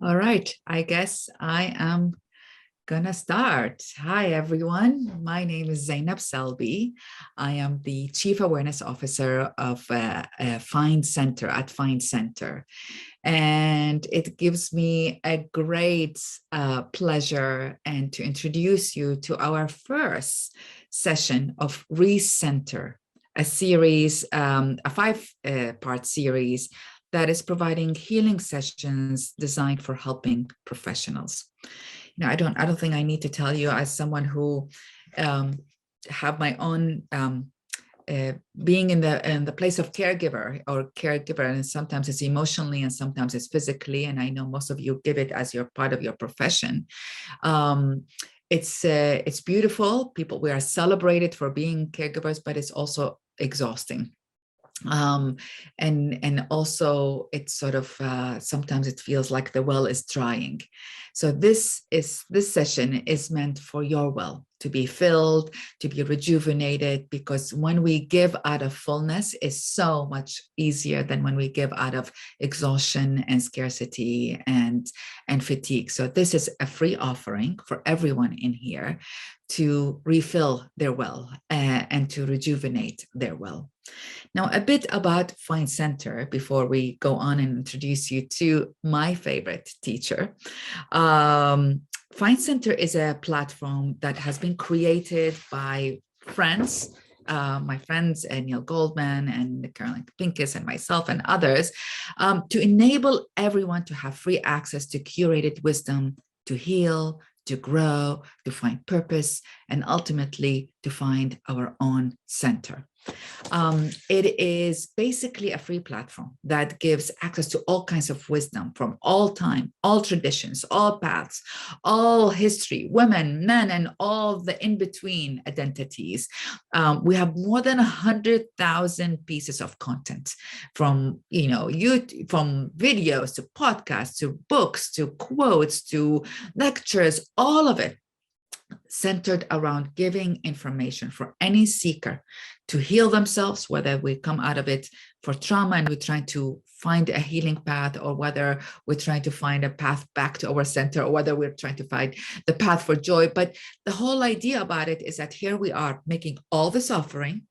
All right, I guess I am gonna start. Hi, everyone. My name is Zainab Selby. I am the Chief Awareness Officer of Find Center at Find Center. And it gives me a great pleasure and to introduce you to our first session of Recenter, a series, a five-part series that is providing healing sessions designed for helping professionals. I don't think I need to tell you, as someone who um, have my own being in the place of caregiver, and sometimes it's emotionally and sometimes it's physically, and I know most of you give it as your part of your profession. Um, it's beautiful. We are celebrated for being caregivers, but it's also exhausting. um, and also it's sort of sometimes it feels like the well is drying. So this session is meant for your well to be filled, to be rejuvenated, because when we give out of fullness is so much easier than when we give out of exhaustion and scarcity and fatigue. So this is a free offering for everyone in here to refill their well and to rejuvenate their well. Now, a bit about Find Center before we go on and introduce you to my favorite teacher. Find Center is a platform that has been created by friends, my friends Neil Goldman and Caroline Pincus and myself and others, to enable everyone to have free access to curated wisdom, to heal, to grow, to find purpose, and ultimately to find our own center. It is basically a free platform that gives access to all kinds of wisdom from all time, all traditions, all paths, all history, women, men, and all the in-between identities. We have more than 100,000 pieces of content, from YouTube, from videos to podcasts to books to quotes to lectures, all of it centered around giving information for any seeker to heal themselves, whether we come out of it for trauma and we're trying to find a healing path, or whether we're trying to find a path back to our center, or whether we're trying to find the path for joy. But the whole idea about it is that here we are making all this offering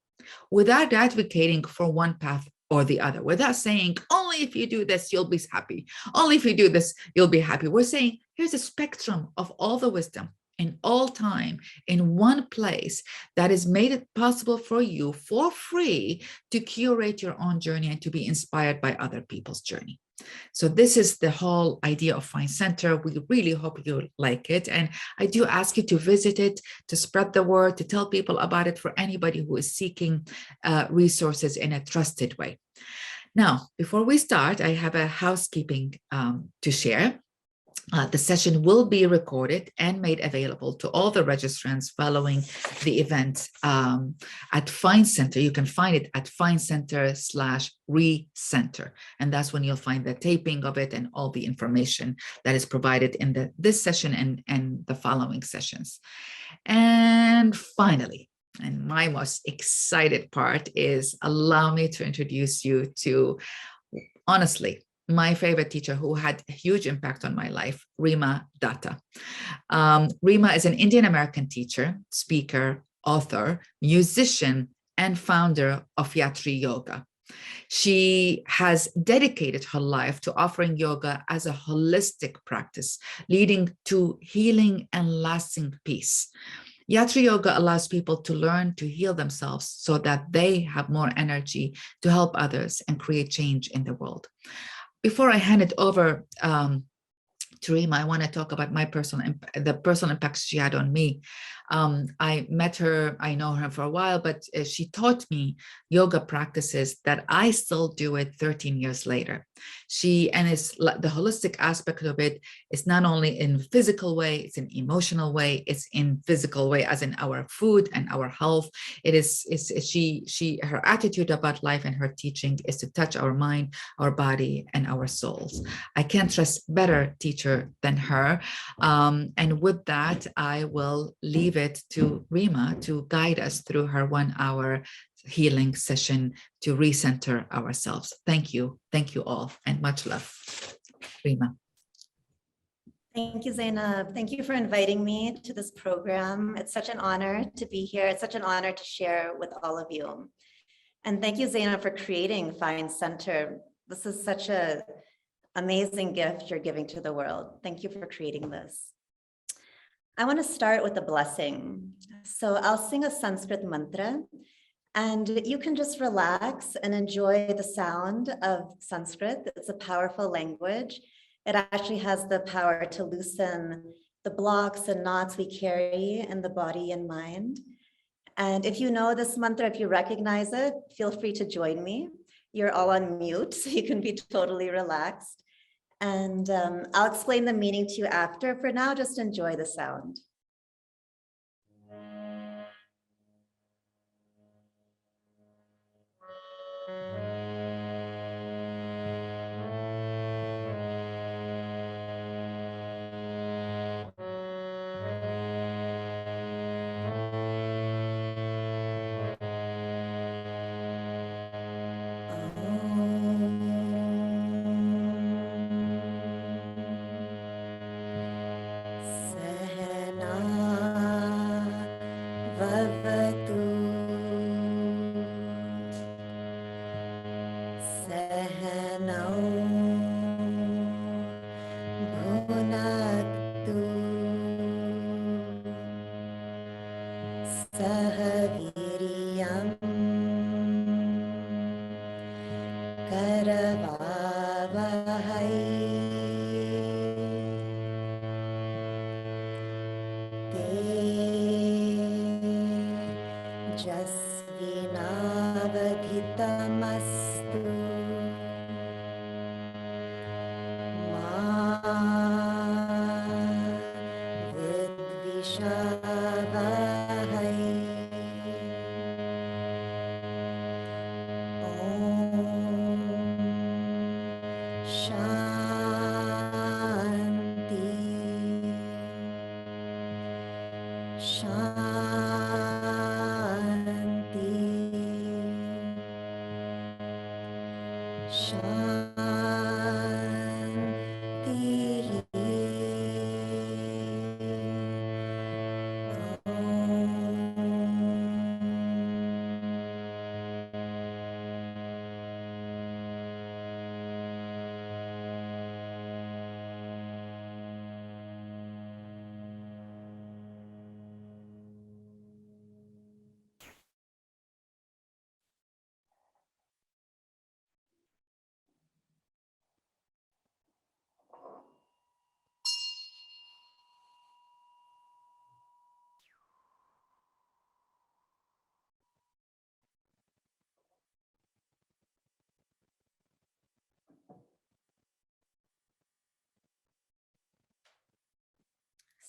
without advocating for one path or the other, without saying, only if you do this, you'll be happy. Only if you do this, you'll be happy. We're saying, here's a spectrum of all the wisdom in all time in one place that has made it possible for you for free to curate your own journey and to be inspired by other people's journey. So this is the whole idea of Find Center. We really hope you like it. And I do ask you to visit it, to spread the word, to tell people about it for anybody who is seeking resources in a trusted way. Now, before we start, I have a housekeeping to share. The session will be recorded and made available to all the registrants following the event at Find Center. You can find it at findcenter/recenter. And that's when you'll find the taping of it and all the information that is provided in this session and the following sessions. And finally, and my most excited part is, allow me to introduce you to, honestly, my favorite teacher who had a huge impact on my life, Rima Datta. Rima is an Indian American teacher, speaker, author, musician, and founder of Yatri Yoga. She has dedicated her life to offering yoga as a holistic practice, leading to healing and lasting peace. Yatri Yoga allows people to learn to heal themselves so that they have more energy to help others and create change in the world. Before I hand it over to Rima, I want to talk about the personal impact she had on me. I met her, I know her for a while, but she taught me yoga practices that I still do it 13 years later. It's the holistic aspect of it is not only in physical way, it's in emotional way, it's in physical way, as in our food and our health. Her attitude about life and her teaching is to touch our mind, our body, and our souls. I can't trust better teacher than her. And with that, I will leave it to Rima to guide us through her 1 hour healing session to recenter ourselves. Thank you. Thank you all, and much love. Rima. Thank you, Zainab. Thank you for inviting me to this program. It's such an honor to be here. It's such an honor to share with all of you. And thank you, Zainab, for creating Find Center. This is such an amazing gift you're giving to the world. Thank you for creating this. I want to start with a blessing. So I'll sing a Sanskrit mantra, and you can just relax and enjoy the sound of Sanskrit. It's a powerful language. It actually has the power to loosen the blocks and knots we carry in the body and mind. And if you know this mantra, if you recognize it, feel free to join me. You're all on mute, so you can be totally relaxed. And I'll explain the meaning to you after. For now, just enjoy the sound.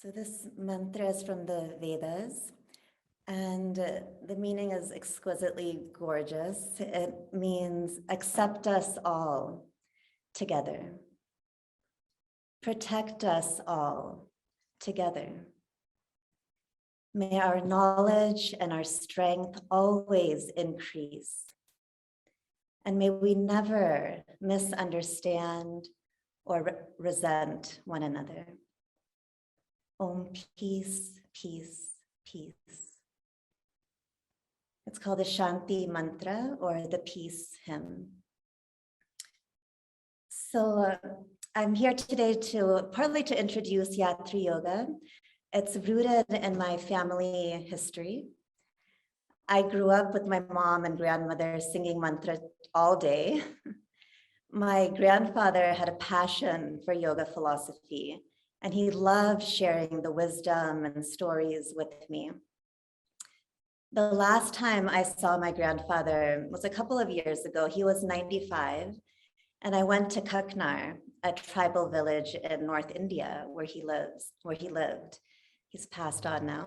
So this mantra is from the Vedas, and the meaning is exquisitely gorgeous. It means accept us all together. Protect us all together. May our knowledge and our strength always increase. And may we never misunderstand or resent one another. Om, peace, peace, peace. It's called the Shanti Mantra, or the Peace Hymn. So I'm here today partly to introduce Yatri Yoga. It's rooted in my family history. I grew up with my mom and grandmother singing mantra all day. My grandfather had a passion for yoga philosophy, and he loved sharing the wisdom and stories with me. The last time I saw my grandfather was a couple of years ago. He was 95, and I went to Kaknar, a tribal village in North India where he lived. He's passed on now.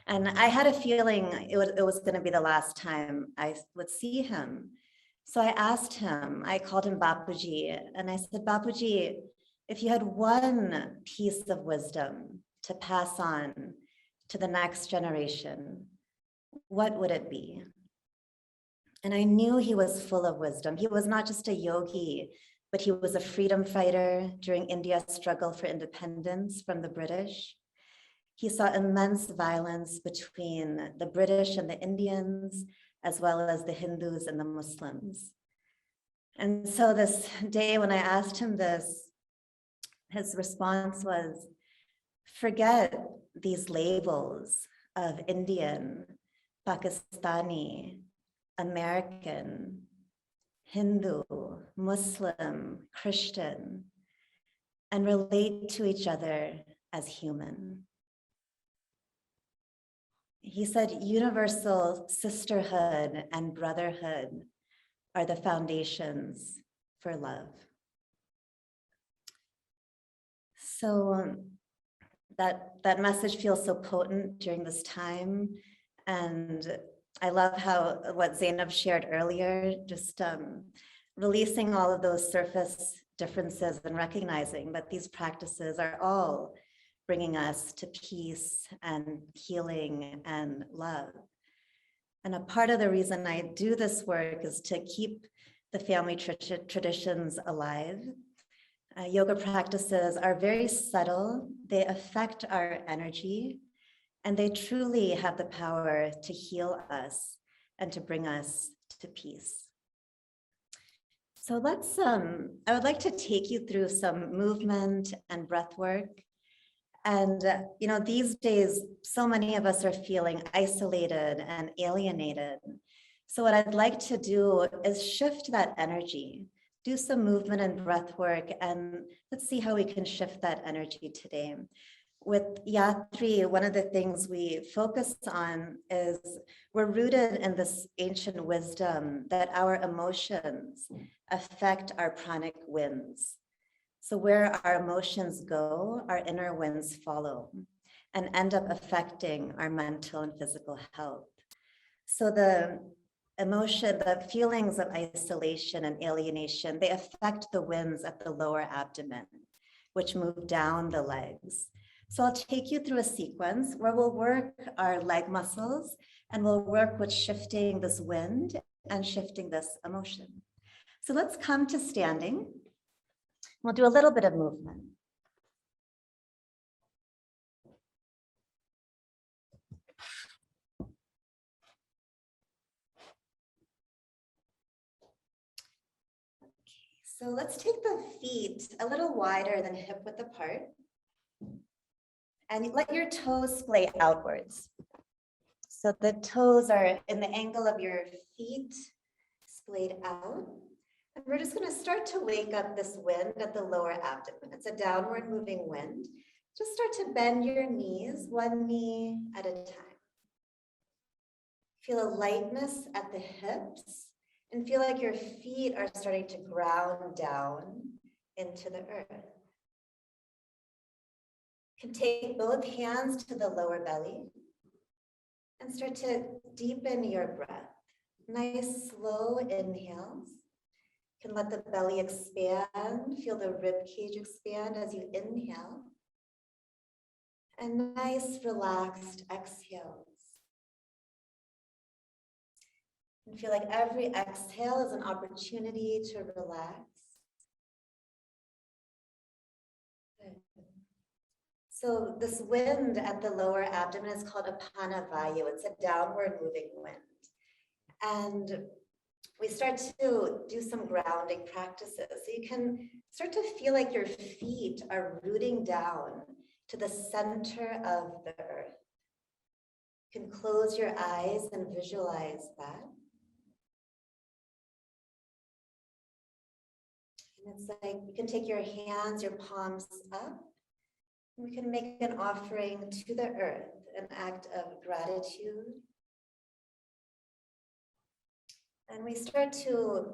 And I had a feeling it was going to be the last time I would see him. So I asked him, I called him Bapuji, and I said, Bapuji, if you had one piece of wisdom to pass on to the next generation, what would it be? And I knew he was full of wisdom. He was not just a yogi, but he was a freedom fighter during India's struggle for independence from the British. He saw immense violence between the British and the Indians, as well as the Hindus and the Muslims. And so this day when I asked him this, his response was, forget these labels of Indian, Pakistani, American, Hindu, Muslim, Christian, and relate to each other as human. He said universal sisterhood and brotherhood are the foundations for love. So that message feels so potent during this time. And I love how what Zainab shared earlier, just releasing all of those surface differences and recognizing that these practices are all bringing us to peace and healing and love. And a part of the reason I do this work is to keep the family traditions alive. Yoga practices are very subtle. They affect our energy, and they truly have the power to heal us and to bring us to peace. So I would like to take you through some movement and breath work. And, these days, so many of us are feeling isolated and alienated. So what I'd like to do is shift that energy, do some movement and breath work, and let's see how we can shift that energy today. With Yatri, one of the things we focus on is we're rooted in this ancient wisdom that our emotions affect our pranic winds. So where our emotions go, our inner winds follow and end up affecting our mental and physical health. So the feelings of isolation and alienation, they affect the winds at the lower abdomen, which move down the legs. So I'll take you through a sequence where we'll work our leg muscles and we'll work with shifting this wind and shifting this emotion. So let's come to standing. We'll do a little bit of movement. So let's take the feet a little wider than hip width apart. And let your toes splay outwards. So the toes are in the angle of your feet, splayed out. And we're just going to start to wake up this wind at the lower abdomen. It's a downward moving wind. Just start to bend your knees, one knee at a time. Feel a lightness at the hips and feel like your feet are starting to ground down into the earth. You can take both hands to the lower belly and start to deepen your breath. Nice slow inhales. You can let the belly expand, feel the rib cage expand as you inhale. And nice relaxed exhales. And feel like every exhale is an opportunity to relax. Good. So this wind at the lower abdomen is called Apana Vayu. It's a downward moving wind. And we start to do some grounding practices. So you can start to feel like your feet are rooting down to the center of the earth. You can close your eyes and visualize that. And it's like you can take your hands, your palms up. And we can make an offering to the earth, an act of gratitude. And we start to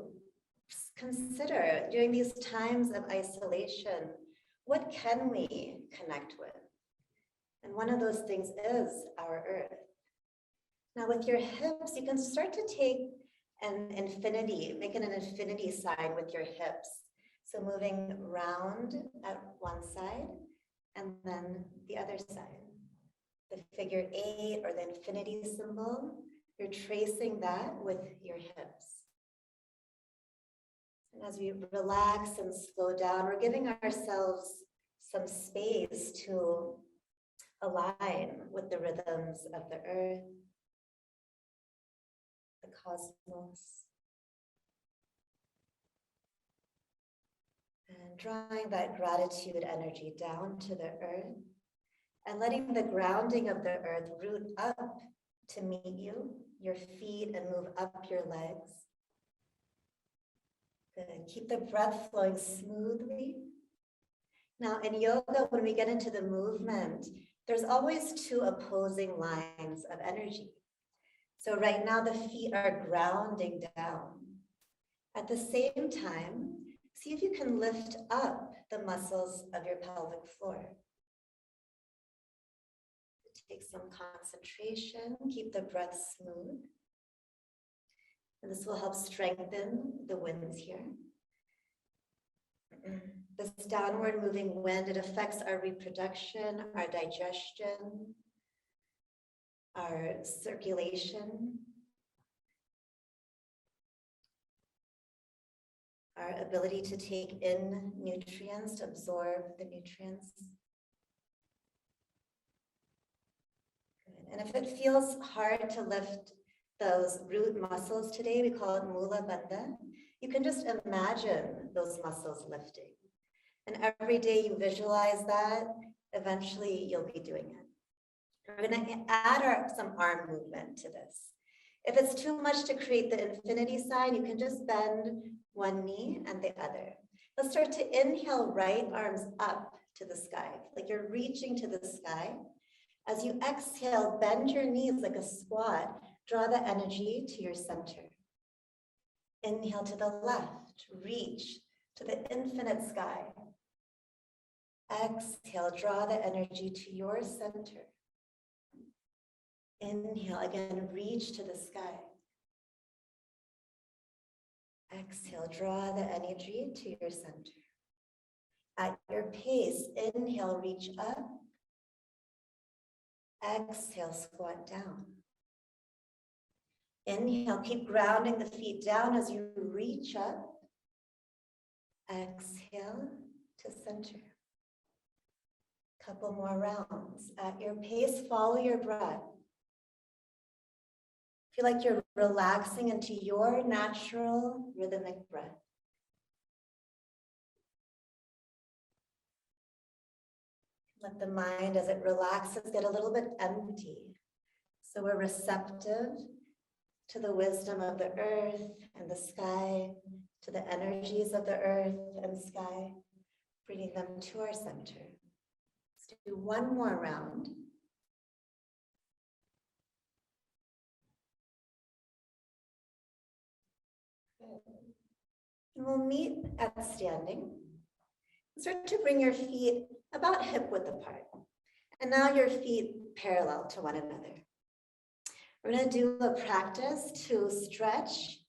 consider during these times of isolation, what can we connect with? And one of those things is our earth. Now with your hips, you can start to take an infinity, making an infinity sign with your hips. So moving round at one side and then the other side. The figure 8 or the infinity symbol, you're tracing that with your hips. And as we relax and slow down, we're giving ourselves some space to align with the rhythms of the earth, the cosmos, and drawing that gratitude energy down to the earth and letting the grounding of the earth root up to meet you, your feet, and move up your legs. Good. Keep the breath flowing smoothly. Now in yoga, when we get into the movement, there's always two opposing lines of energy. So right now the feet are grounding down. At the same time, see if you can lift up the muscles of your pelvic floor. Take some concentration, keep the breath smooth. And this will help strengthen the winds here. This downward moving wind, it affects our reproduction, our digestion, our circulation, our ability to take in nutrients, to absorb the nutrients. Good. And if it feels hard to lift those root muscles today, we call it Mula Bandha, you can just imagine those muscles lifting. And every day you visualize that, eventually you'll be doing it. We're going to add some arm movement to this. If it's too much to create the infinity sign, you can just bend one knee and the other. Let's start to inhale, right arms up to the sky, like you're reaching to the sky. As you exhale, bend your knees like a squat. Draw the energy to your center. Inhale to the left, reach to the infinite sky. Exhale, draw the energy to your center. Inhale, again, reach to the sky. Exhale, draw the energy to your center. At your pace, inhale, reach up. Exhale, squat down. Inhale, keep grounding the feet down as you reach up. Exhale to center. Couple more rounds. At your pace, follow your breath. Feel like you're relaxing into your natural rhythmic breath. Let the mind, as it relaxes, get a little bit empty. So we're receptive to the wisdom of the earth and the sky, to the energies of the earth and sky, bringing them to our center. Let's do one more round. And we'll meet at standing. Start to bring your feet about hip width apart. And now your feet parallel to one another. We're going to do a practice to stretch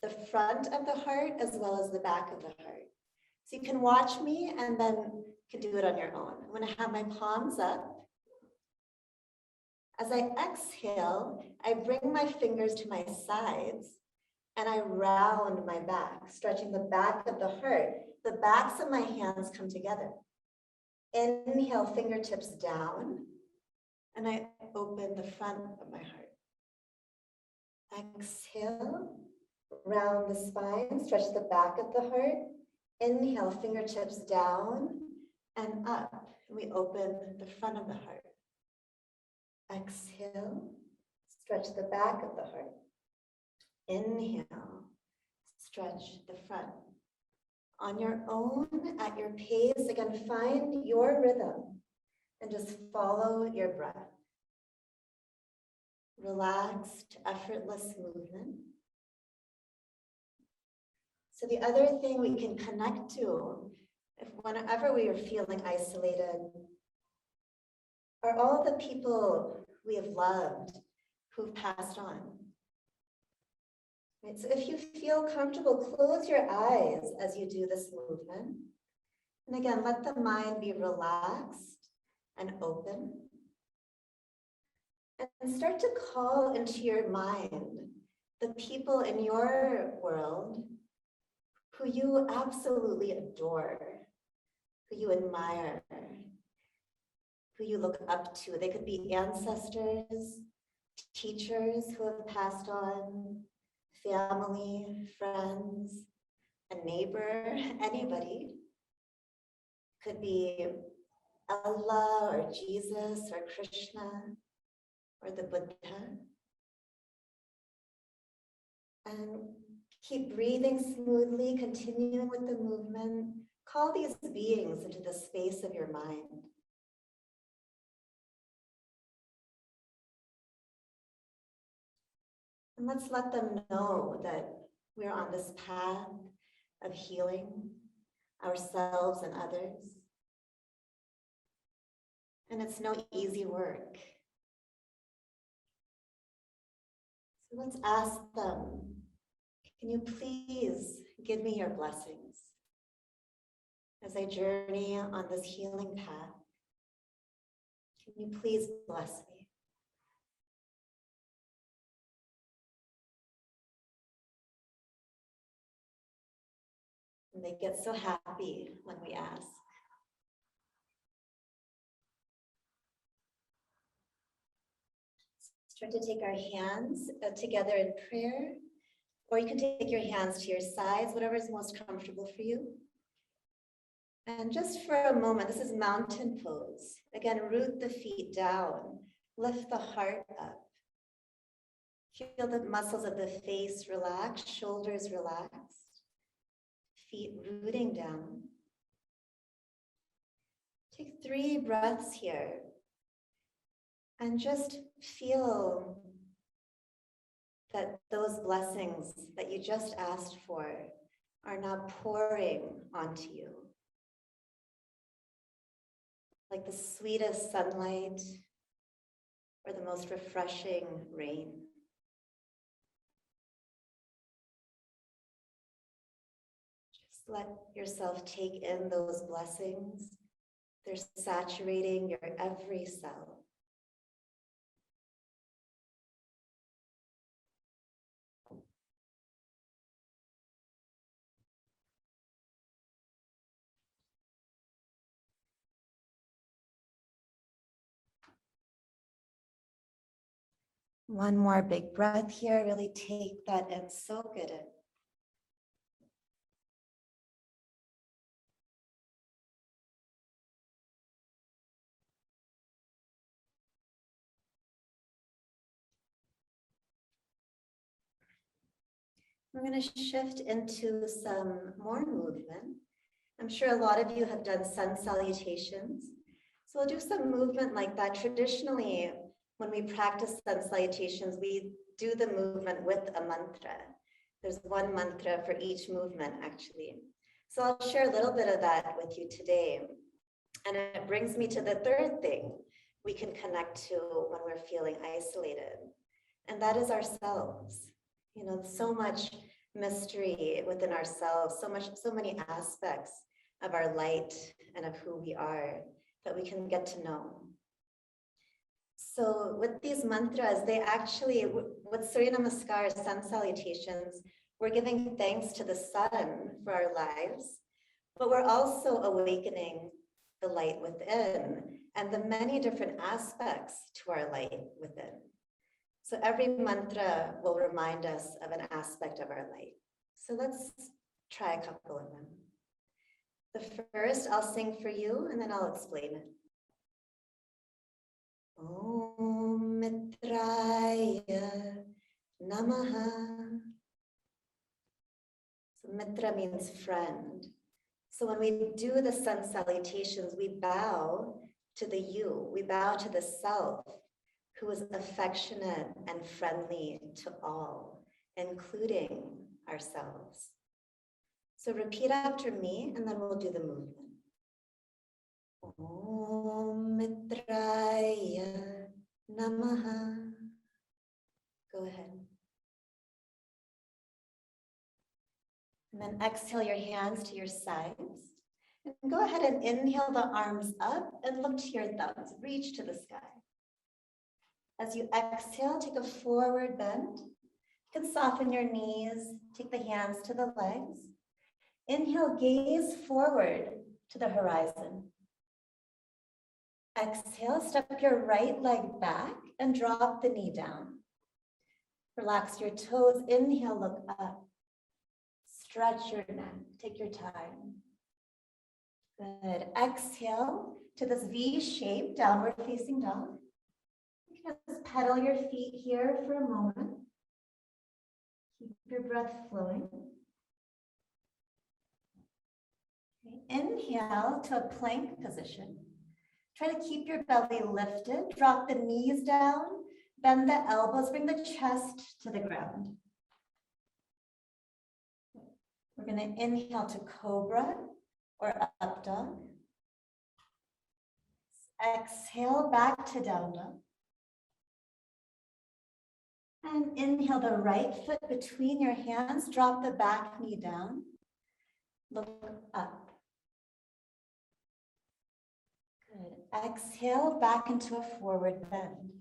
the front of the heart as well as the back of the heart. So you can watch me and then you can do it on your own. I'm going to have my palms up. As I exhale, I bring my fingers to my sides and I round my back, stretching the back of the heart. The backs of my hands come together. Inhale, fingertips down, and I open the front of my heart. Exhale, round the spine, stretch the back of the heart. Inhale, fingertips down and up. We open the front of the heart. Exhale, stretch the back of the heart. Inhale, stretch the front. On your own, at your pace, again, find your rhythm and just follow your breath. Relaxed, effortless movement. So the other thing we can connect to, whenever we are feeling isolated, are all the people we have loved who've passed on. Right, so if you feel comfortable, close your eyes as you do this movement. And again, let the mind be relaxed and open. And start to call into your mind the people in your world who you absolutely adore, who you admire, who you look up to. They could be ancestors, teachers who have passed on, family, friends, a neighbor, anybody. Could be Allah or Jesus or Krishna or the Buddha. And keep breathing smoothly, continuing with the movement. Call these beings into the space of your mind. And let's let them know that we're on this path of healing ourselves and others. And it's no easy work. So let's ask them, can you please give me your blessings as I journey on this healing path? Can you please bless me? And they get so happy when we ask. Start to take our hands together in prayer, or you can take your hands to your sides, whatever is most comfortable for you. And just for a moment, this is mountain pose. Again, root the feet down, lift the heart up. Feel the muscles of the face relax, shoulders relaxed, feet rooting down. Take 3 breaths here and just feel that those blessings that you just asked for are now pouring onto you. Like the sweetest sunlight or the most refreshing rain. Just let yourself take in those blessings. They're saturating your every cell. One more big breath here. Really take that in, soak it in. We're going to shift into some more movement. I'm sure a lot of you have done sun salutations. So we'll do some movement like that. Traditionally, when we practice sun salutations, we do the movement with a mantra. There's one mantra for each movement, actually. So I'll share a little bit of that with you today. And it brings me to the third thing we can connect to when we're feeling isolated. And that is ourselves. You know, so much mystery within ourselves, so many aspects of our light and of who we are that we can get to know. So with these mantras, they actually, with Surya Namaskar, sun salutations, we're giving thanks to the sun for our lives, but we're also awakening the light within and the many different aspects to our light within. So every mantra will remind us of an aspect of our light. So let's try a couple of them. The first I'll sing for you and then I'll explain it. Om Mitraya Namaha. So Mitra means friend. So when we do the sun salutations, we bow to the you, we bow to the self, who is affectionate and friendly to all, including ourselves. So repeat after me, and then we'll do the movement. Om Mitraya Namaha. Go ahead. And then exhale your hands to your sides. And go ahead and inhale the arms up and look to your thumbs. Reach to the sky. As you exhale, take a forward bend. You can soften your knees, take the hands to the legs. Inhale, gaze forward to the horizon. Exhale, step your right leg back and drop the knee down. Relax your toes. Inhale, look up. Stretch your neck. Take your time. Good. Exhale to this V shape, downward facing dog. You can just pedal your feet here for a moment. Keep your breath flowing. Okay. Inhale to a plank position. Try to keep your belly lifted. Drop the knees down. Bend the elbows. Bring the chest to the ground. We're going to inhale to cobra or up dog. Exhale back to down dog. And inhale the right foot between your hands. Drop the back knee down. Look up. Good. Exhale back into a forward bend.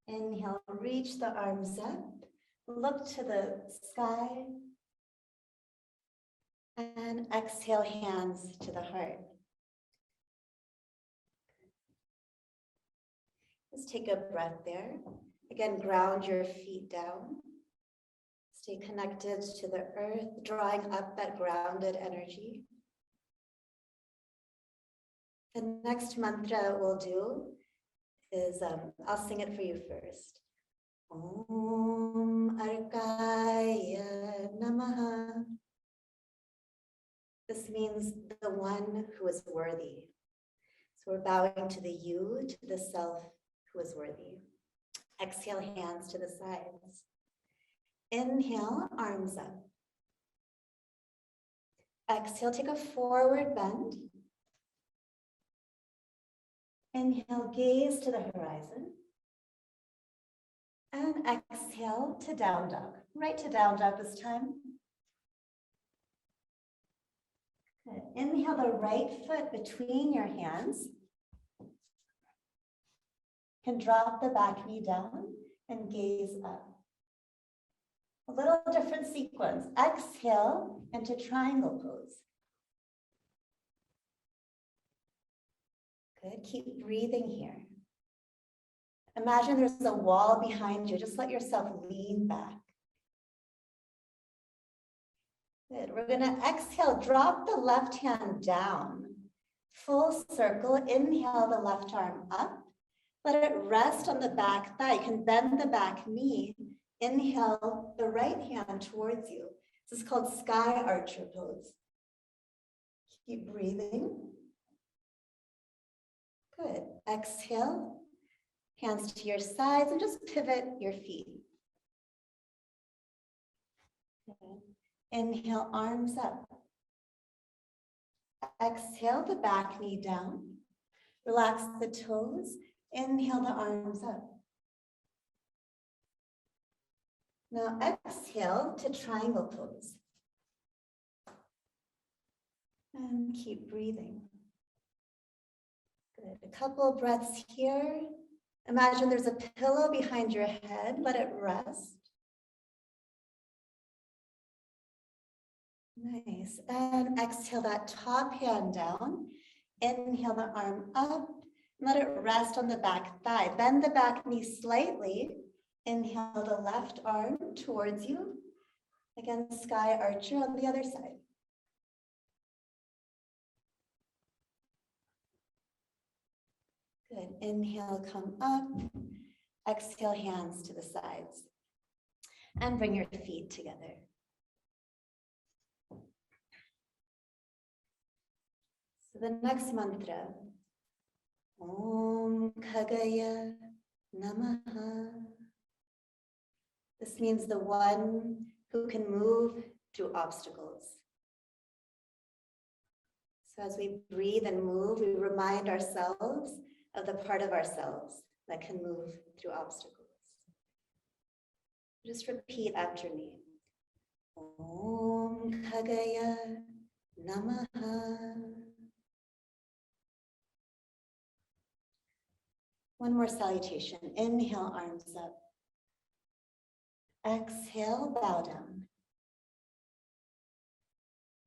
Inhale, reach the arms up. Look to the sky. And exhale, hands to the heart. Just take a breath there. Again, ground your feet down. Stay connected to the earth, drawing up that grounded energy. The next mantra we'll do is, I'll sing it for you first. Om Arkaya Namaha. This means the one who is worthy. So we're bowing to the you, to the self who is worthy. Exhale, hands to the sides. Inhale, arms up. Exhale, take a forward bend. Inhale, gaze to the horizon. And exhale to down dog. Right to down dog this time. Good. Inhale the right foot between your hands. Can drop the back knee down and gaze up. A little different sequence. Exhale into triangle pose. Good. Keep breathing here. Imagine there's a wall behind you. Just let yourself lean back. Good. We're going to exhale. Drop the left hand down. Full circle. Inhale the left arm up. Let it rest on the back thigh. You can bend the back knee. Inhale the right hand towards you. This is called sky archer pose. Keep breathing. Good. Exhale. Hands to your sides and just pivot your feet. Good. Inhale, arms up. Exhale, the back knee down. Relax the toes. Inhale the arms up. Now exhale to triangle pose. And keep breathing. Good. A couple of breaths here. Imagine there's a pillow behind your head. Let it rest. Nice. And exhale that top hand down. Inhale the arm up. Let it rest on the back thigh. Bend the back knee slightly. Inhale the left arm towards you. Again, sky archer on the other side. Good. Inhale, come up. Exhale, hands to the sides. And bring your feet together. So the next mantra. Om Khagaya Namaha. This means the one who can move through obstacles. So as we breathe and move, we remind ourselves of the part of ourselves that can move through obstacles. Just repeat after me. Om Khagaya Namaha. One more salutation. Inhale, arms up. Exhale, bow down.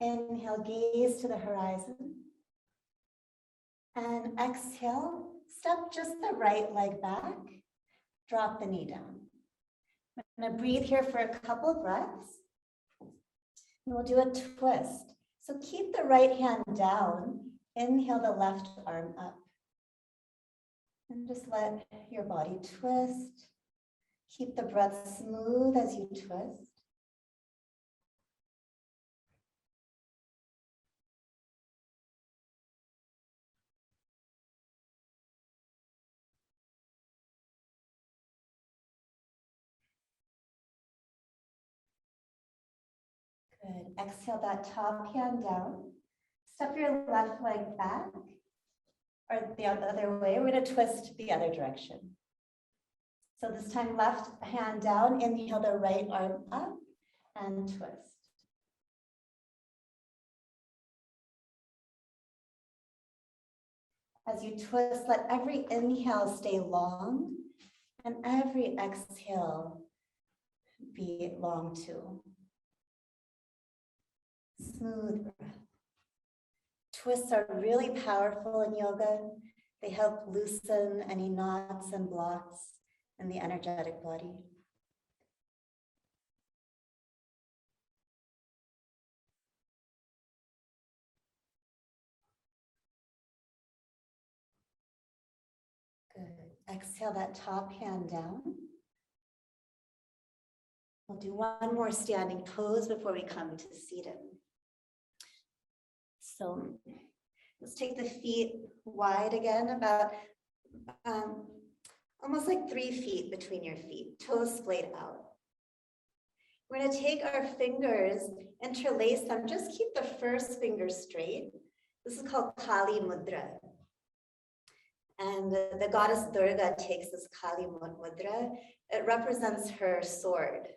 Inhale, gaze to the horizon. And exhale, step just the right leg back. Drop the knee down. I'm going to breathe here for a couple of breaths. And we'll do a twist. So keep the right hand down. Inhale the left arm up. And just let your body twist. Keep the breath smooth as you twist. Good. Exhale that top hand down. Step your left leg back, or the other way. We're going to twist the other direction. So this time, left hand down. Inhale the right arm up and twist. As you twist, let every inhale stay long and every exhale be long too. Smooth breath. Twists are really powerful in yoga. They help loosen any knots and blocks in the energetic body. Good. Exhale that top hand down. We'll do one more standing pose before we come to seated. So let's take the feet wide again, about almost like 3 feet between your feet, toes splayed out. We're going to take our fingers, interlace them, just keep the first finger straight. This is called Kali Mudra. And the goddess Durga takes this Kali Mudra. It represents her sword.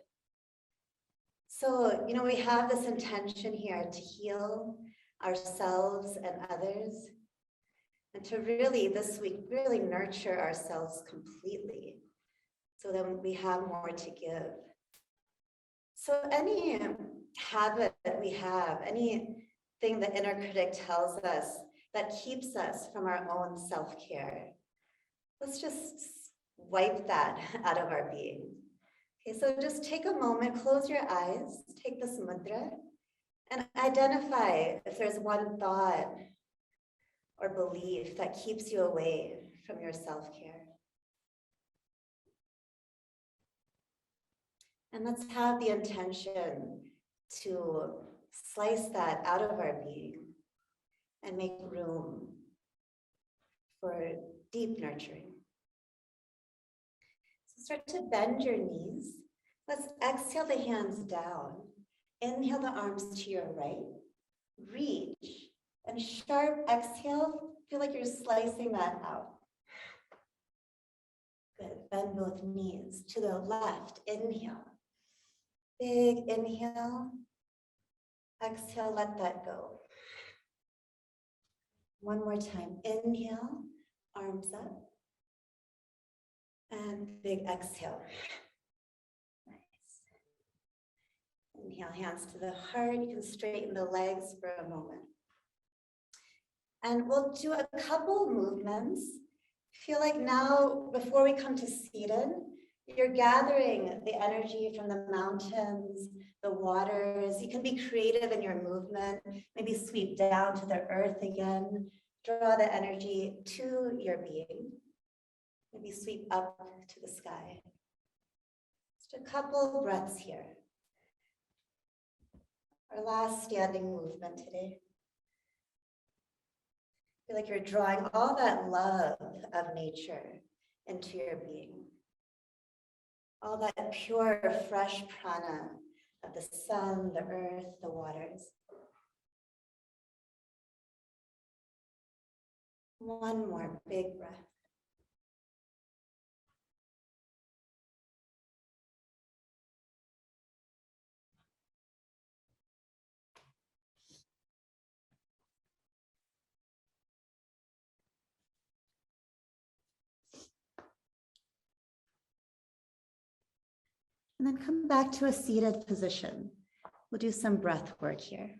So, we have this intention here to heal ourselves and others, and to really this week really nurture ourselves completely so that we have more to give. So any habit that we have, anything the inner critic tells us that keeps us from our own self-care, let's just wipe that out of our being. Okay, so just take a moment, close your eyes, take this mudra, and identify if there's one thought or belief that keeps you away from your self-care. And let's have the intention to slice that out of our being and make room for deep nurturing. So start to bend your knees. Let's exhale the hands down. Inhale the arms to your right. Reach. And sharp exhale, feel like you're slicing that out. Good. Bend both knees to the left. Inhale. Big inhale. Exhale, let that go. One more time. Inhale, arms up. And big exhale. Nice. Inhale, hands to the heart. You can straighten the legs for a moment. And we'll do a couple movements. Feel like now, before we come to seated, you're gathering the energy from the mountains, the waters. You can be creative in your movement, maybe sweep down to the earth again, draw the energy to your being, maybe sweep up to the sky. Just a couple breaths here. Our last standing movement today. Feel like you're drawing all that love of nature into your being. All that pure, fresh prana of the sun, the earth, the waters. One more big breath. And then come back to a seated position. We'll do some breath work here.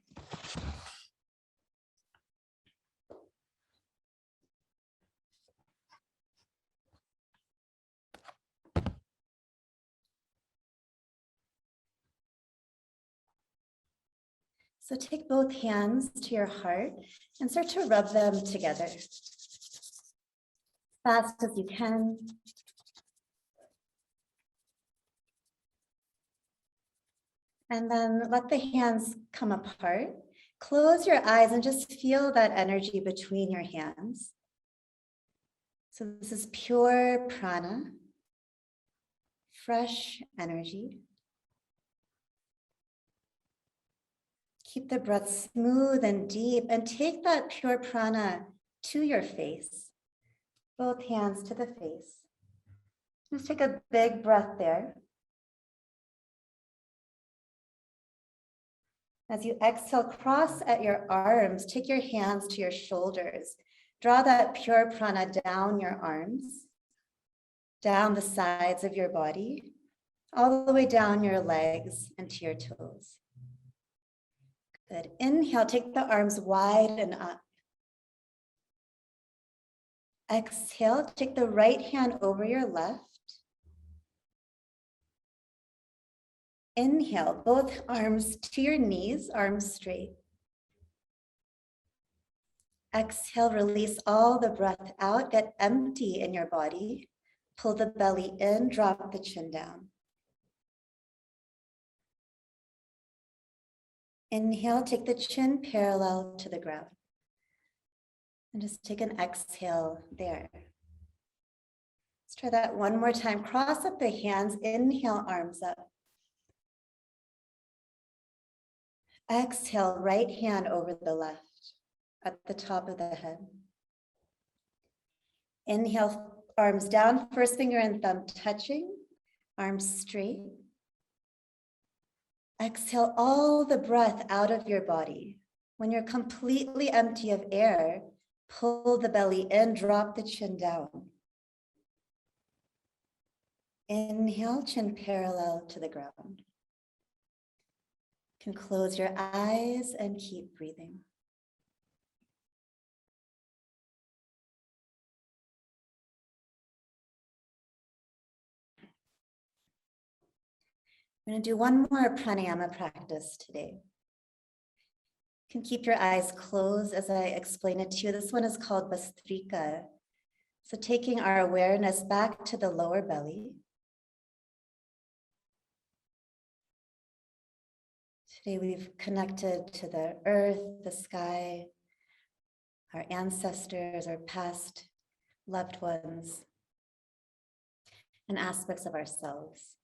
So take both hands to your heart and start to rub them together as fast as you can. And then let the hands come apart. Close your eyes and just feel that energy between your hands. So this is pure prana, fresh energy. Keep the breath smooth and deep and take that pure prana to your face. Both hands to the face. Just take a big breath there. As you exhale, cross at your arms, take your hands to your shoulders. Draw that pure prana down your arms, down the sides of your body, all the way down your legs and to your toes. Good. Inhale, take the arms wide and up. Exhale, take the right hand over your left. Inhale, both arms to your knees, arms straight. Exhale, release all the breath out, get empty in your body. Pull the belly in, drop the chin down. Inhale, take the chin parallel to the ground. And just take an exhale there. Let's try that one more time. Cross up the hands, inhale, arms up. Exhale, right hand over the left at the top of the head. Inhale, arms down, first finger and thumb touching, arms straight. Exhale all the breath out of your body. When you're completely empty of air, pull the belly in, drop the chin down. Inhale, chin parallel to the ground. You can close your eyes and keep breathing. I'm going to do one more pranayama practice today. You can keep your eyes closed as I explain it to you. This one is called Bastrika. So taking our awareness back to the lower belly. Today we've connected to the earth, the sky, our ancestors, our past loved ones, and aspects of ourselves.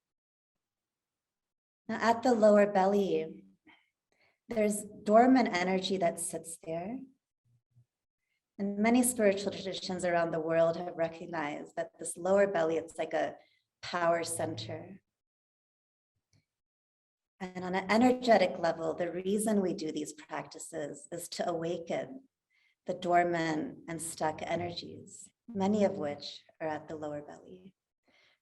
Now at the lower belly, there's dormant energy that sits there. And many spiritual traditions around the world have recognized that this lower belly, it's like a power center. And on an energetic level, the reason we do these practices is to awaken the dormant and stuck energies, many of which are at the lower belly.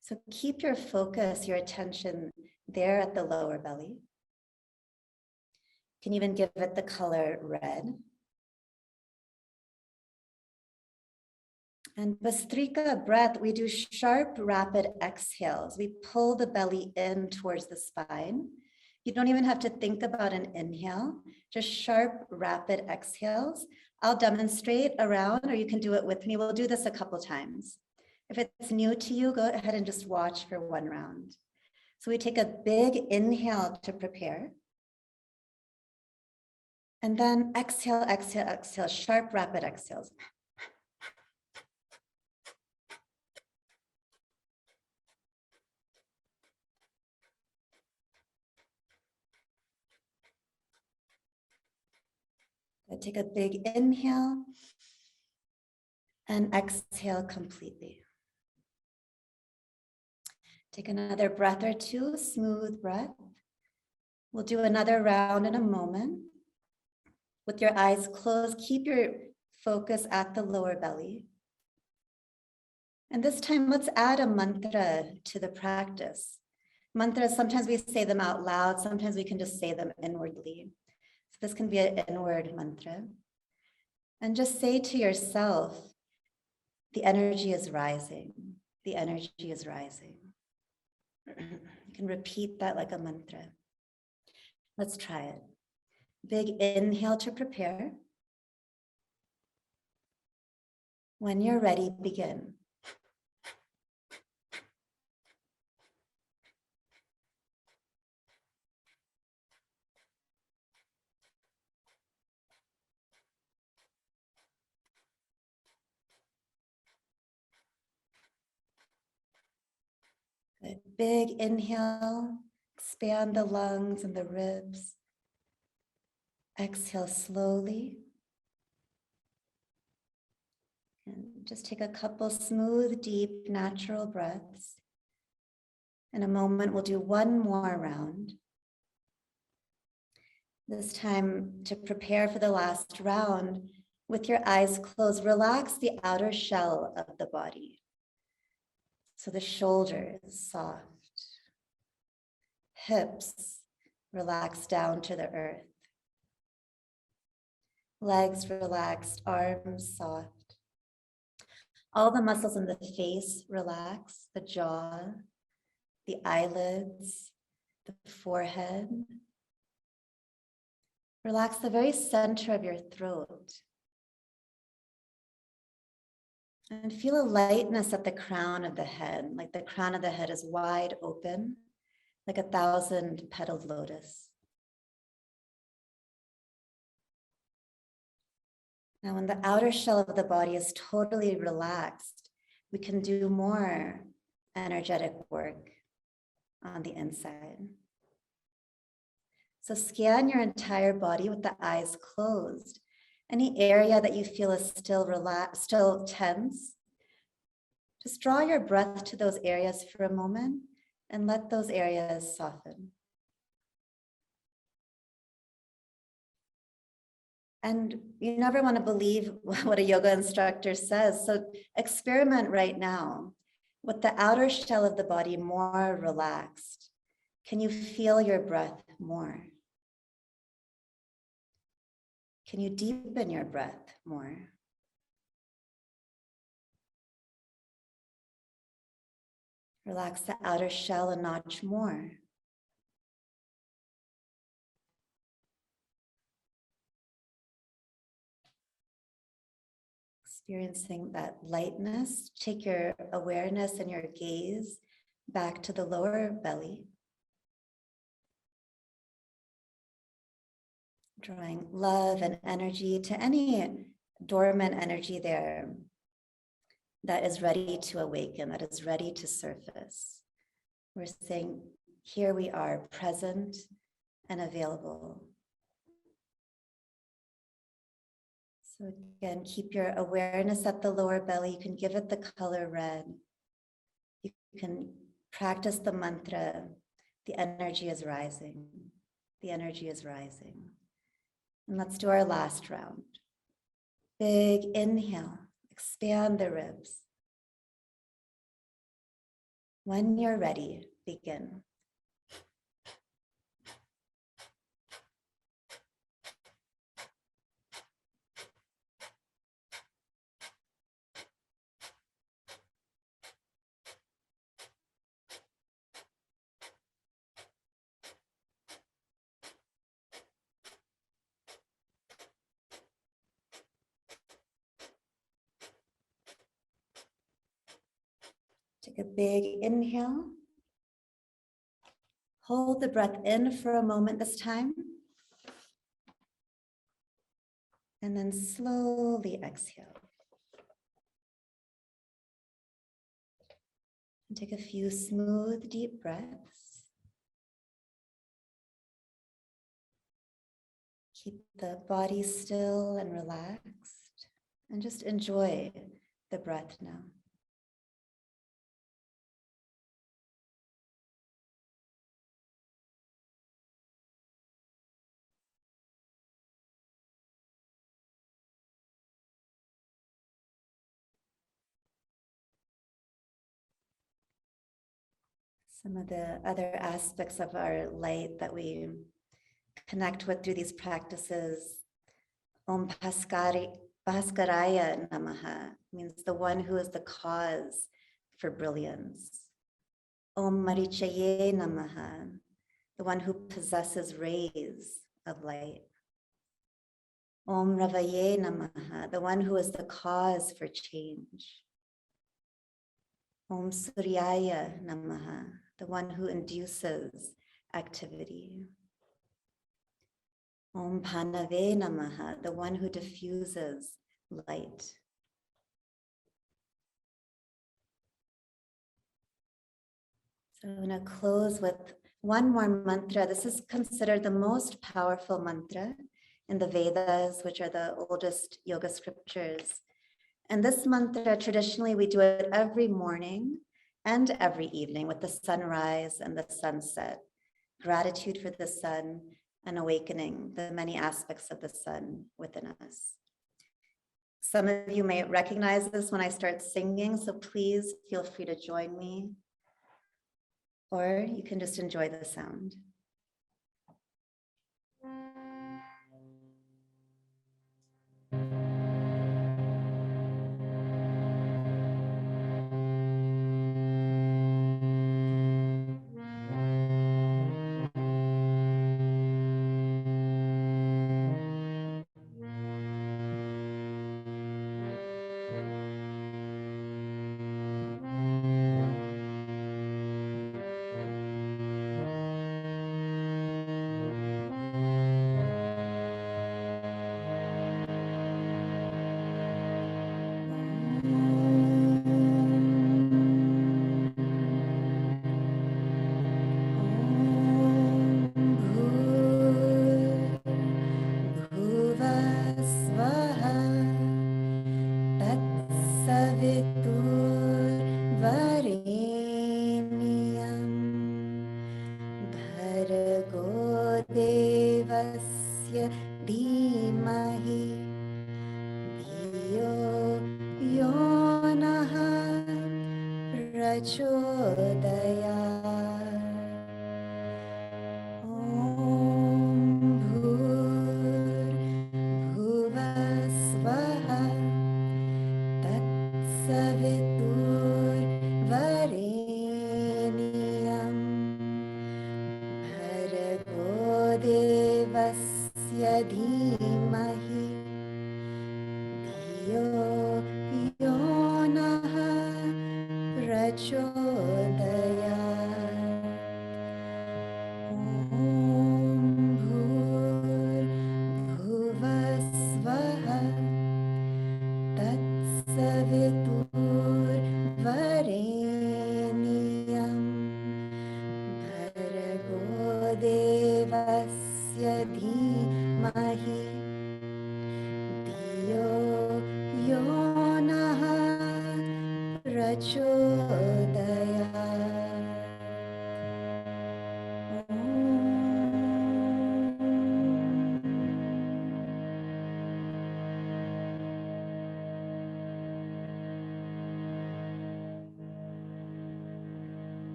So keep your focus, your attention there at the lower belly. You can even give it the color red. And Bastrika breath, we do sharp, rapid exhales. We pull the belly in towards the spine. You don't even have to think about an inhale, just sharp, rapid exhales. I'll demonstrate around, or you can do it with me. We'll do this a couple times. If it's new to you, go ahead and just watch for one round. So we take a big inhale to prepare. And then exhale, exhale, exhale, sharp, rapid exhales. Take a big inhale and exhale completely. Take another breath or two, smooth breath. We'll do another round in a moment. With your eyes closed, keep your focus at the lower belly. And this time, let's add a mantra to the practice. Mantras, sometimes we say them out loud, sometimes we can just say them inwardly. So this can be an inward mantra. And just say to yourself, the energy is rising. The energy is rising. You can repeat that like a mantra. Let's try it. Big inhale to prepare. When you're ready, begin. Good. Big inhale, expand the lungs and the ribs. Exhale slowly. And just take a couple smooth, deep, natural breaths. In a moment, we'll do one more round. This time, to prepare for the last round, with your eyes closed, relax the outer shell of the body. So the shoulder is soft. Hips relax down to the earth. Legs relaxed, arms soft. All the muscles in the face relax, the jaw, the eyelids, the forehead. Relax the very center of your throat. And feel a lightness at the crown of the head, like the crown of the head is wide open, like a 1,000-petaled lotus. Now, when the outer shell of the body is totally relaxed, we can do more energetic work on the inside. So scan your entire body with the eyes closed. Any area that you feel is still relaxed, still tense, just draw your breath to those areas for a moment and let those areas soften. And you never want to believe what a yoga instructor says. So experiment right now with the outer shell of the body more relaxed. Can you feel your breath more? Can you deepen your breath more? Relax the outer shell a notch more. Experiencing that lightness, take your awareness and your gaze back to the lower belly. Drawing love and energy to any dormant energy there that is ready to awaken, that is ready to surface. We're saying, here we are, present and available. So again, keep your awareness at the lower belly. You can give it the color red. You can practice the mantra, the energy is rising. The energy is rising. And let's do our last round. Big inhale, expand the ribs. When you're ready, begin. Take a big inhale. Hold the breath in for a moment this time. And then slowly exhale. And take a few smooth, deep breaths. Keep the body still and relaxed. And just enjoy the breath now. Some of the other aspects of our light that we connect with through these practices. Om Bhaskaraya Namaha means the one who is the cause for brilliance. Om Marichaye Namaha, the one who possesses rays of light. Om Ravaye Namaha, the one who is the cause for change. Om Suryaya Namaha, the one who induces activity. Om Bhanave Namaha, the one who diffuses light. So I'm going to close with one more mantra. This is considered the most powerful mantra in the Vedas, which are the oldest yoga scriptures. And this mantra, traditionally, we do it every morning and every evening with the sunrise and the sunset. Gratitude for the sun and awakening the many aspects of the sun within us. Some of you may recognize this when I start singing, so please feel free to join me, or you can just enjoy the sound.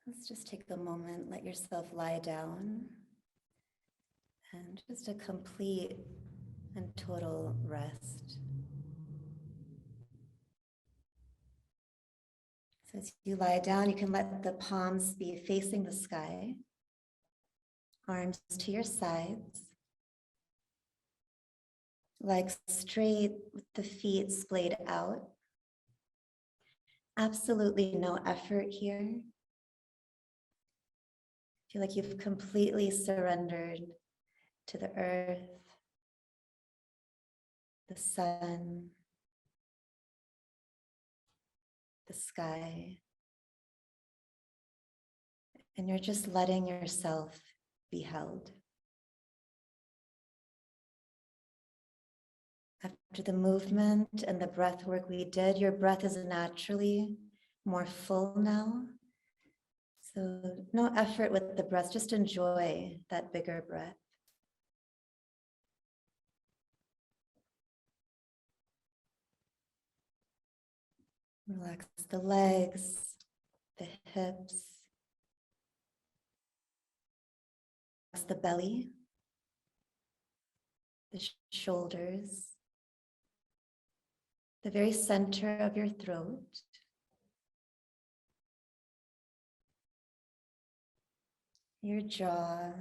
Let's just take a moment, let yourself lie down, and just a complete and total rest. So as you lie down, you can let the palms be facing the sky, arms to your sides, legs straight with the feet splayed out. Absolutely no effort here. Feel like you've completely surrendered to the earth, the sun, the sky, and you're just letting yourself be held. After the movement and the breath work we did, your breath is naturally more full now. So no effort with the breath, just enjoy that bigger breath. Relax the legs, the hips, relax the belly, the shoulders, the very center of your throat. Your jaw,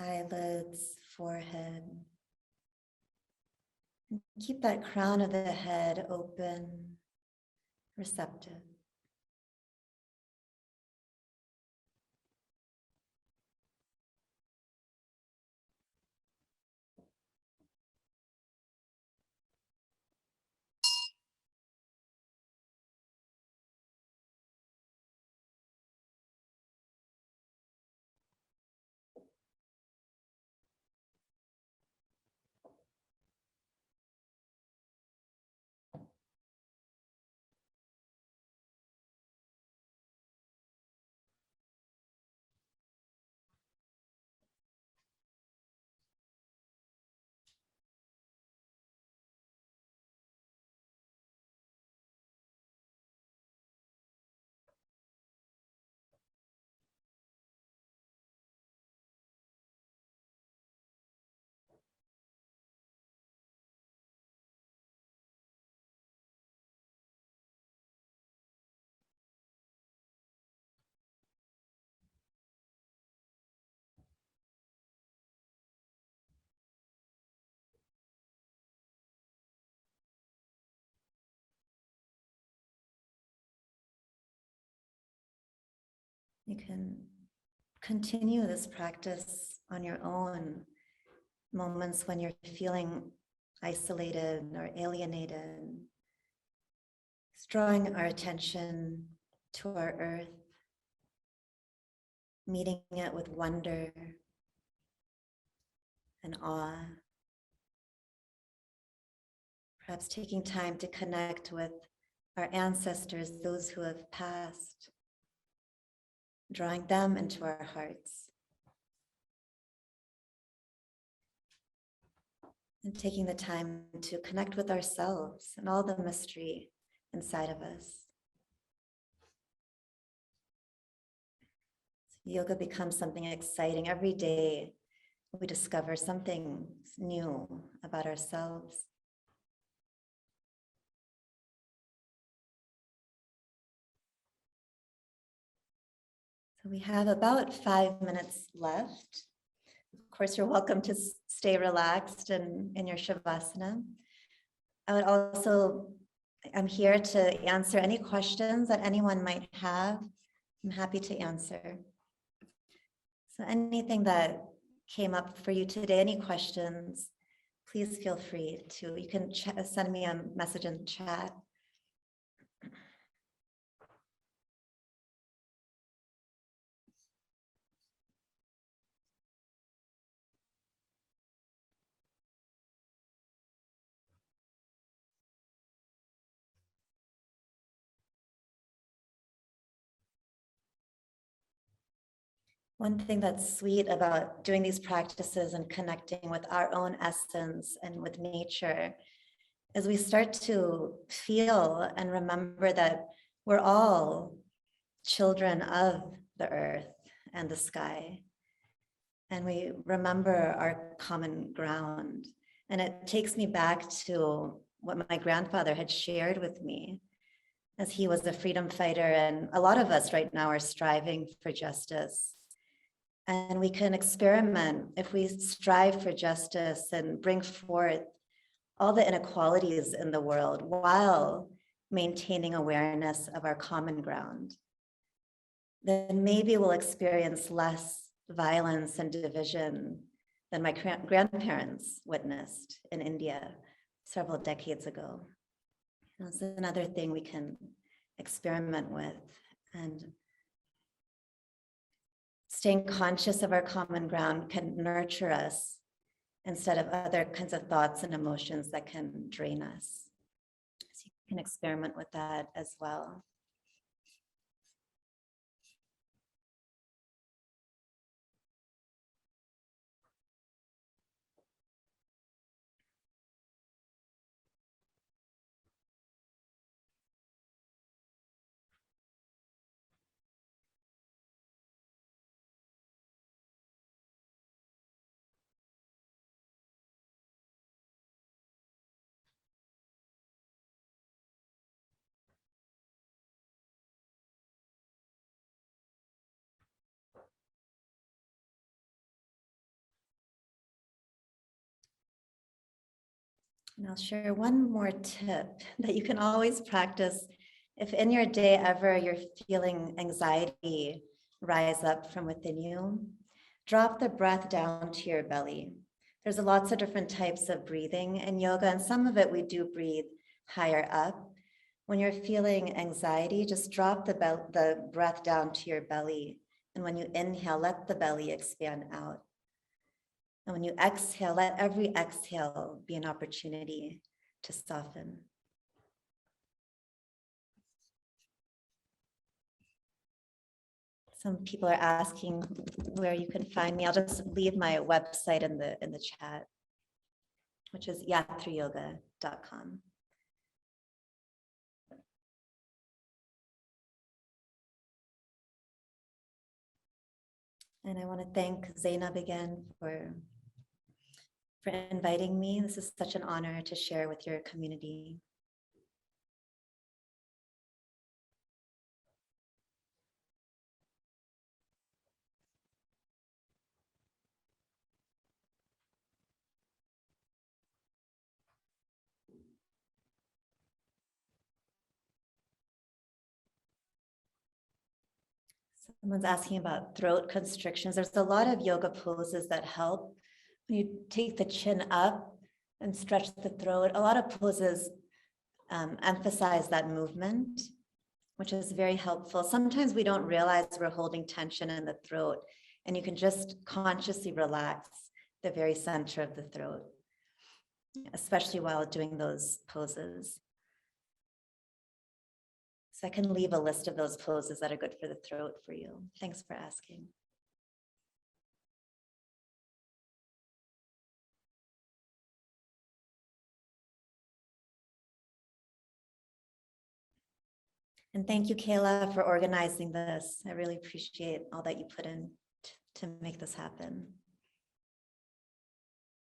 eyelids, forehead. And keep that crown of the head open, receptive. You can continue this practice on your own, moments when you're feeling isolated or alienated. It's drawing our attention to our earth, meeting it with wonder and awe. Perhaps taking time to connect with our ancestors, those who have passed, drawing them into our hearts. And taking the time to connect with ourselves and all the mystery inside of us. Yoga becomes something exciting. Every day we discover something new about ourselves. So we have about 5 minutes left. Of course, you're welcome to stay relaxed and in your Shavasana. I'm here to answer any questions that anyone might have. I'm happy to answer. So anything that came up for you today, any questions, please feel free to, you can send me a message in the chat. One thing that's sweet about doing these practices and connecting with our own essence and with nature is we start to feel and remember that we're all children of the earth and the sky. And we remember our common ground. And it takes me back to what my grandfather had shared with me, as he was a freedom fighter. And a lot of us right now are striving for justice. And we can experiment if we strive for justice and bring forth all the inequalities in the world while maintaining awareness of our common ground. Then maybe we'll experience less violence and division than my grandparents witnessed in India several decades ago. That's another thing we can experiment with. And staying conscious of our common ground can nurture us instead of other kinds of thoughts and emotions that can drain us. So you can experiment with that as well. And I'll share one more tip that you can always practice if in your day ever you're feeling anxiety rise up from within you. Drop the breath down to your belly. There's lots of different types of breathing in yoga, and some of it we do breathe higher up. When you're feeling anxiety, just drop the breath down to your belly. And when you inhale, let the belly expand out. And when you exhale, let every exhale be an opportunity to soften. Some people are asking where you can find me. I'll just leave my website in the chat, which is yatriyoga.com. And I want to thank Zainab again for inviting me. This is such an honor to share with your community. Someone's asking about throat constrictions. There's a lot of yoga poses that help. When you take the chin up and stretch the throat, a lot of poses emphasize that movement, which is very helpful. Sometimes we don't realize we're holding tension in the throat, and you can just consciously relax the very center of the throat, especially while doing those poses. So I can leave a list of those poses that are good for the throat for you. Thanks for asking. And thank you, Kayla, for organizing this. I really appreciate all that you put in to make this happen.